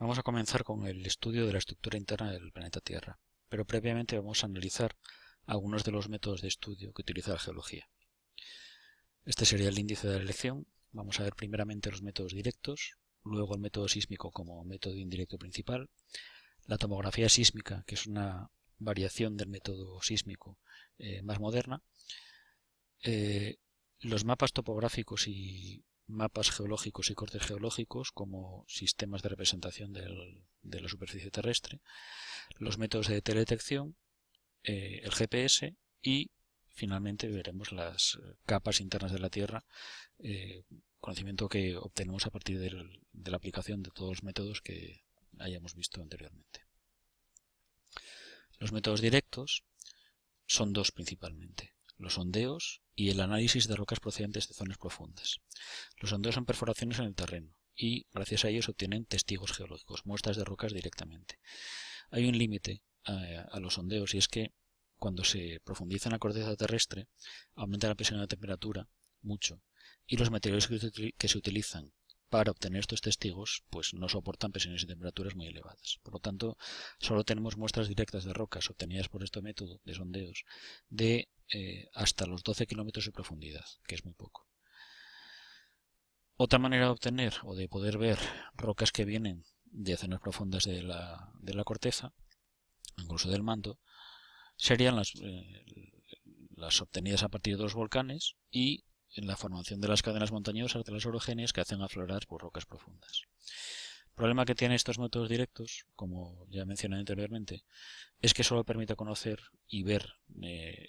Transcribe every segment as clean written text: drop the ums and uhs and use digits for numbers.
Vamos a comenzar con el estudio de la estructura interna del planeta Tierra, pero previamente vamos a analizar algunos de los métodos de estudio que utiliza la geología. Este sería el índice de la elección. Vamos a ver primeramente los métodos directos, luego el método sísmico como método indirecto principal, la tomografía sísmica, que es una variación del método sísmico más moderna, los mapas topográficos y mapas geológicos y cortes geológicos como sistemas de representación de la superficie terrestre, los métodos de teledetección, el GPS y finalmente veremos las capas internas de la Tierra, conocimiento que obtenemos a partir de la aplicación de todos los métodos que hayamos visto anteriormente. Los métodos directos son dos principalmente: los sondeos y el análisis de rocas procedentes de zonas profundas. Los sondeos son perforaciones en el terreno y gracias a ellos se obtienen testigos geológicos, muestras de rocas directamente. Hay un límite a los sondeos y es que cuando se profundiza en la corteza terrestre aumenta la presión y la temperatura mucho y los materiales que se utilizan para obtener estos testigos pues no soportan presiones y temperaturas muy elevadas. Por lo tanto, solo tenemos muestras directas de rocas obtenidas por este método de sondeos de hasta los 12 kilómetros de profundidad, que es muy poco. Otra manera de obtener o de poder ver rocas que vienen de zonas profundas de la corteza, incluso del manto, serían las obtenidas a partir de los volcanes y en la formación de las cadenas montañosas de las orogenias que hacen aflorar por rocas profundas. El problema que tienen estos métodos directos, como ya mencioné anteriormente, es que solo permite conocer y ver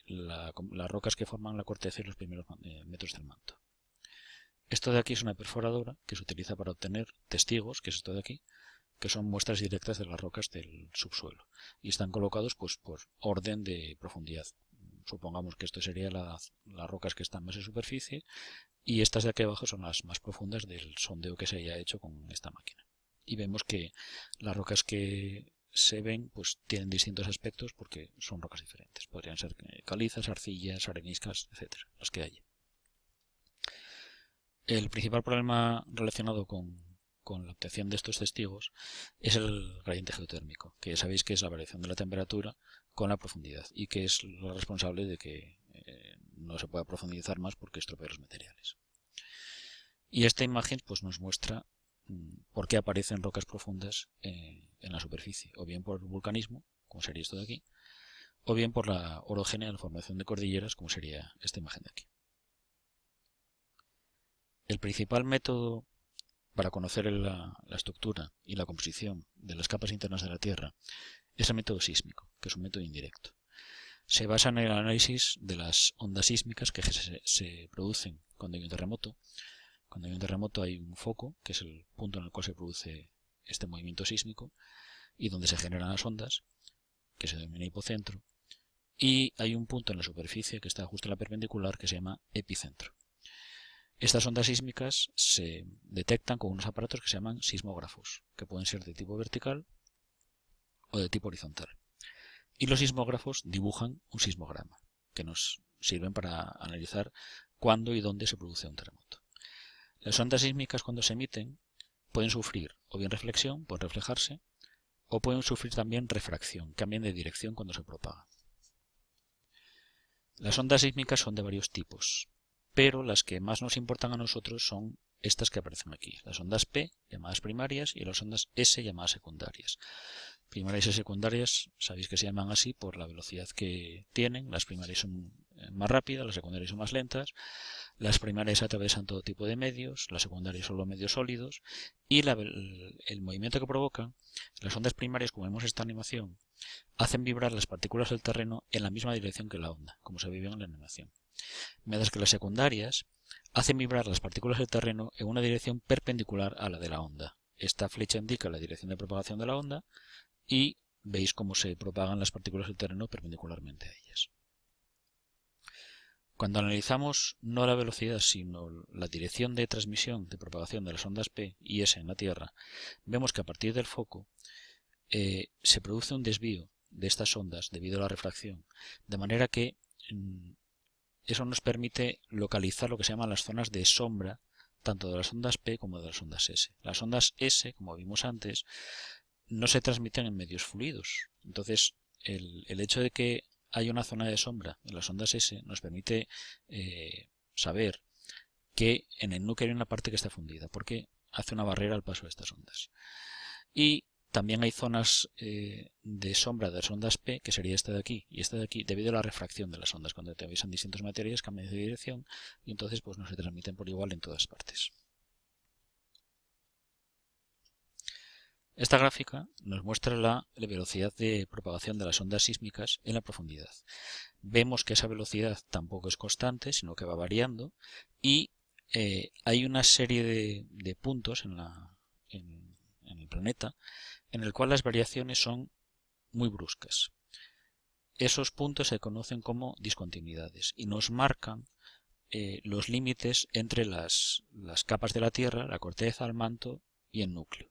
las rocas que forman la corteza y los primeros metros del manto. Esto de aquí es una perforadora que se utiliza para obtener testigos, que es esto de aquí, que son muestras directas de las rocas del subsuelo y están colocados pues por orden de profundidad. Supongamos que esto sería las rocas que están más en superficie y estas de aquí abajo son las más profundas del sondeo que se haya hecho con esta máquina. Y vemos que las rocas que se ven pues tienen distintos aspectos porque son rocas diferentes. Podrían ser calizas, arcillas, areniscas, etcétera, las que hay. El principal problema relacionado con la obtención de estos testigos es el gradiente geotérmico, que ya sabéis que es la variación de la temperatura con la profundidad y que es lo responsable de que no se pueda profundizar más porque estropea los materiales. Y esta imagen pues nos muestra por qué aparecen rocas profundas en la superficie, o bien por el vulcanismo, como sería esto de aquí, o bien por la orogenia, la formación de cordilleras, como sería esta imagen de aquí. El principal método para conocer la estructura y la composición de las capas internas de la Tierra es el método sísmico, que es un método indirecto. Se basa en el análisis de las ondas sísmicas que se producen cuando hay un terremoto. Cuando hay un terremoto hay un foco, que es el punto en el cual se produce este movimiento sísmico y donde se generan las ondas, que se denomina hipocentro, y hay un punto en la superficie que está justo en la perpendicular que se llama epicentro. Estas ondas sísmicas se detectan con unos aparatos que se llaman sismógrafos, que pueden ser de tipo vertical o de tipo horizontal. Y los sismógrafos dibujan un sismograma, que nos sirven para analizar cuándo y dónde se produce un terremoto. Las ondas sísmicas cuando se emiten pueden sufrir o bien reflexión, pueden reflejarse, o pueden sufrir también refracción, cambian de dirección cuando se propagan. Las ondas sísmicas son de varios tipos, pero las que más nos importan a nosotros son estas que aparecen aquí, las ondas P, llamadas primarias, y las ondas S, llamadas secundarias. Primarias y secundarias, sabéis que se llaman así por la velocidad que tienen. Las primarias son más rápidas, las secundarias son más lentas. Las primarias atravesan todo tipo de medios, las secundarias solo medios sólidos, y el movimiento que provocan, las ondas primarias, como vemos en esta animación, hacen vibrar las partículas del terreno en la misma dirección que la onda, como se ve en la animación. Mientras que las secundarias hacen vibrar las partículas del terreno en una dirección perpendicular a la de la onda. Esta flecha indica la dirección de propagación de la onda y veis cómo se propagan las partículas del terreno perpendicularmente a ellas. Cuando analizamos no la velocidad sino la dirección de transmisión de propagación de las ondas P y S en la Tierra, vemos que a partir del foco se produce un desvío de estas ondas debido a la refracción, de manera que eso nos permite localizar lo que se llaman las zonas de sombra tanto de las ondas P como de las ondas S. Las ondas S, como vimos antes, no se transmiten en medios fluidos. Entonces, el hecho de que haya una zona de sombra en las ondas S nos permite saber que en el núcleo hay una parte que está fundida, porque hace una barrera al paso de estas ondas. Y también hay zonas de sombra de las ondas P, que sería esta de aquí y esta de aquí, debido a la refracción de las ondas. Cuando atraviesan distintos materiales cambian de dirección y entonces pues no se transmiten por igual en todas partes. Esta gráfica nos muestra la velocidad de propagación de las ondas sísmicas en la profundidad. Vemos que esa velocidad tampoco es constante, sino que va variando, y hay una serie de puntos en el planeta en el cual las variaciones son muy bruscas. Esos puntos se conocen como discontinuidades y nos marcan los límites entre las capas de la Tierra, la corteza, el manto y el núcleo.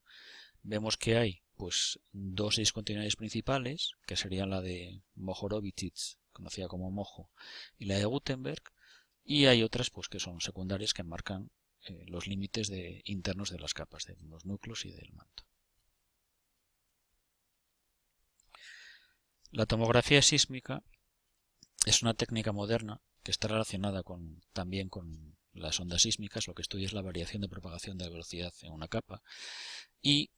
Vemos que hay pues dos discontinuidades principales, que serían la de Mohorovicic, conocida como Mojo, y la de Gutenberg, y hay otras pues que son secundarias que marcan los límites internos de las capas, de los núcleos y del manto. La tomografía sísmica es una técnica moderna que está relacionada también con las ondas sísmicas. Lo que estudia es la variación de propagación de la velocidad en una capa y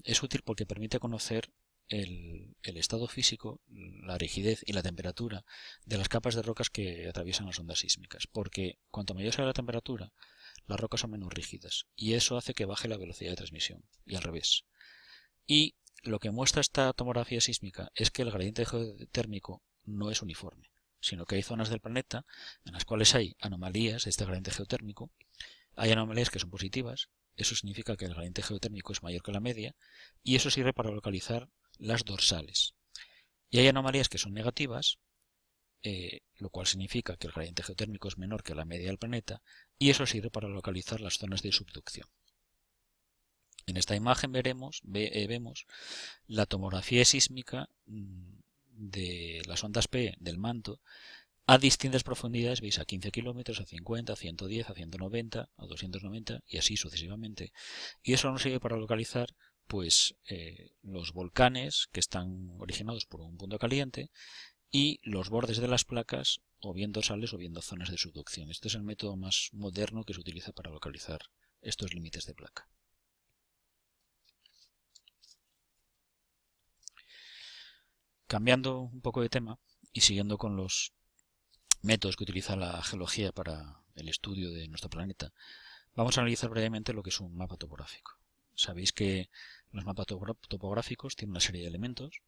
es útil porque permite conocer el estado físico, la rigidez y la temperatura de las capas de rocas que atraviesan las ondas sísmicas, porque cuanto mayor sea la temperatura, las rocas son menos rígidas y eso hace que baje la velocidad de transmisión y al revés. Y lo que muestra esta tomografía sísmica es que el gradiente geotérmico no es uniforme, sino que hay zonas del planeta en las cuales hay anomalías de este gradiente geotérmico. Hay anomalías que son positivas, eso significa que el gradiente geotérmico es mayor que la media, y eso sirve para localizar las dorsales. Y hay anomalías que son negativas, lo cual significa que el gradiente geotérmico es menor que la media del planeta, y eso sirve para localizar las zonas de subducción. En esta imagen vemos la tomografía sísmica de las ondas P del manto a distintas profundidades, veis, a 15 kilómetros, a 50, a 110, a 190, a 290 y así sucesivamente. Y eso nos sirve para localizar pues los volcanes que están originados por un punto caliente y los bordes de las placas, o bien dorsales o bien zonas de subducción. Este es el método más moderno que se utiliza para localizar estos límites de placa. Cambiando un poco de tema y siguiendo con los métodos que utiliza la geología para el estudio de nuestro planeta, vamos a analizar brevemente lo que es un mapa topográfico. Sabéis que los mapas topográficos tienen una serie de elementos,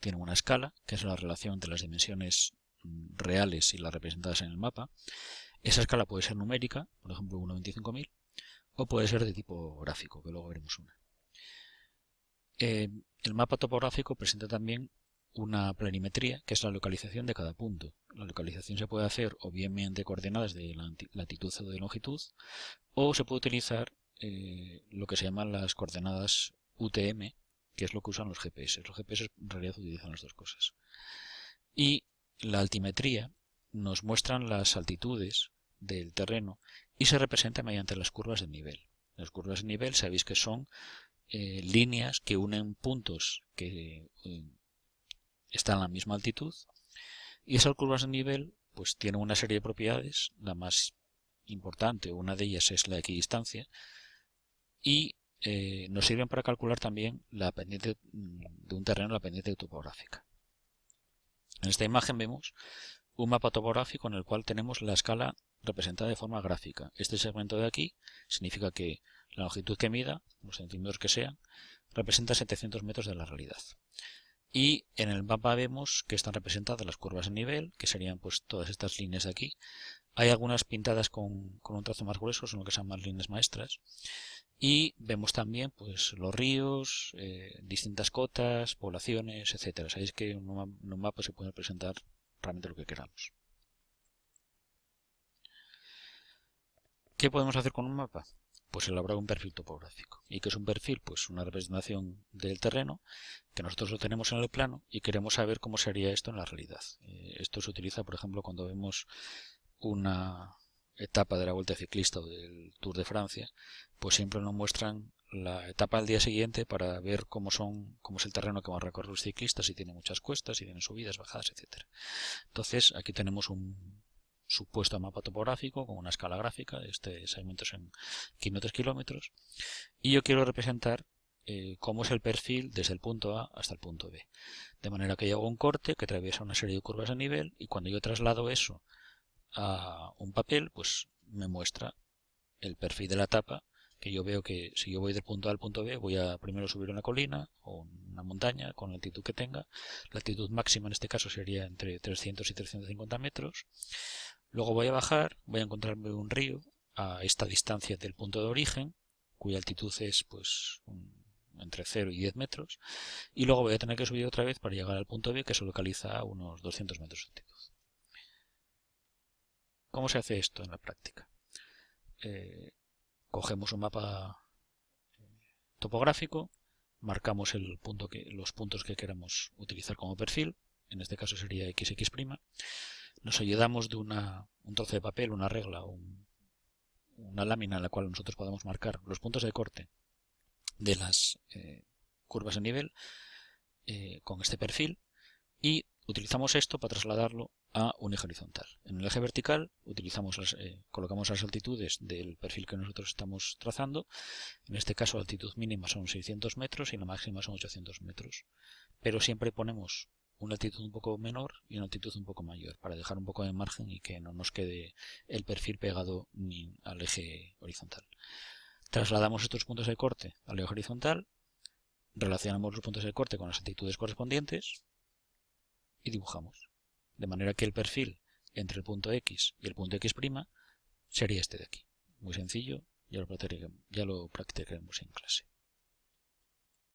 tienen una escala, que es la relación entre las dimensiones reales y las representadas en el mapa. Esa escala puede ser numérica, por ejemplo 1/25.000, o puede ser de tipo gráfico, que luego veremos una. El mapa topográfico presenta también una planimetría, que es la localización de cada punto. La localización se puede hacer o bien mediante coordenadas de latitud o de longitud, o se puede utilizar lo que se llaman las coordenadas UTM, que es lo que usan los GPS. Los GPS en realidad utilizan las dos cosas. Y la altimetría nos muestran las altitudes del terreno y se representa mediante las curvas de nivel. Las curvas de nivel sabéis que son líneas que unen puntos que están a la misma altitud, y esas curvas de nivel pues tienen una serie de propiedades. La más importante, una de ellas, es la equidistancia, y nos sirven para calcular también la pendiente de un terreno, la pendiente topográfica. En esta imagen vemos un mapa topográfico en el cual tenemos la escala representada de forma gráfica. Este segmento de aquí significa que la longitud que mida, los centímetros que sean, representa 700 metros de la realidad. Y en el mapa vemos que están representadas las curvas de nivel, que serían pues todas estas líneas de aquí. Hay algunas pintadas con un trazo más grueso, son lo que se llaman líneas maestras. Y vemos también pues los ríos, distintas cotas, poblaciones, etcétera. Sabéis que en un mapa se puede representar realmente lo que queramos. ¿Qué podemos hacer con un mapa? Pues elaborar un perfil topográfico. ¿Y qué es un perfil? Pues una representación del terreno que nosotros lo tenemos en el plano y queremos saber cómo sería esto en la realidad. Esto se utiliza, por ejemplo, cuando vemos una etapa de la Vuelta Ciclista o del Tour de Francia, pues siempre nos muestran la etapa del día siguiente para ver cómo es el terreno que van a recorrer los ciclistas, si tiene muchas cuestas, si tiene subidas, bajadas, etcétera. Entonces aquí tenemos un supuesto mapa topográfico con una escala gráfica de segmentos en 500 kilómetros, y yo quiero representar cómo es el perfil desde el punto A hasta el punto B, de manera que yo hago un corte que atraviesa una serie de curvas de nivel, y cuando yo traslado eso a un papel, pues me muestra el perfil de la etapa, que yo veo que si yo voy del punto A al punto B, voy a primero subir una colina o una montaña con la altitud que tenga. La altitud máxima en este caso sería entre 300 y 350 metros. Luego voy a bajar, voy a encontrarme un río a esta distancia del punto de origen, cuya altitud es pues entre 0 y 10 metros, y luego voy a tener que subir otra vez para llegar al punto B, que se localiza a unos 200 metros de altitud. ¿Cómo se hace esto en la práctica? Cogemos un mapa topográfico, marcamos los puntos que queramos utilizar como perfil, en este caso sería XX', nos ayudamos de un trozo de papel, una regla, una lámina en la cual nosotros podamos marcar los puntos de corte de las curvas de nivel con este perfil, y utilizamos esto para trasladarlo a un eje horizontal. En el eje vertical colocamos las altitudes del perfil que nosotros estamos trazando. En este caso la altitud mínima son 600 metros y la máxima son 800 metros. Pero siempre ponemos una altitud un poco menor y una altitud un poco mayor para dejar un poco de margen y que no nos quede el perfil pegado ni al eje horizontal. Trasladamos estos puntos de corte al eje horizontal, relacionamos los puntos de corte con las altitudes correspondientes y dibujamos. De manera que el perfil entre el punto X y el punto X' sería este de aquí. Muy sencillo, ya lo practicaremos en clase.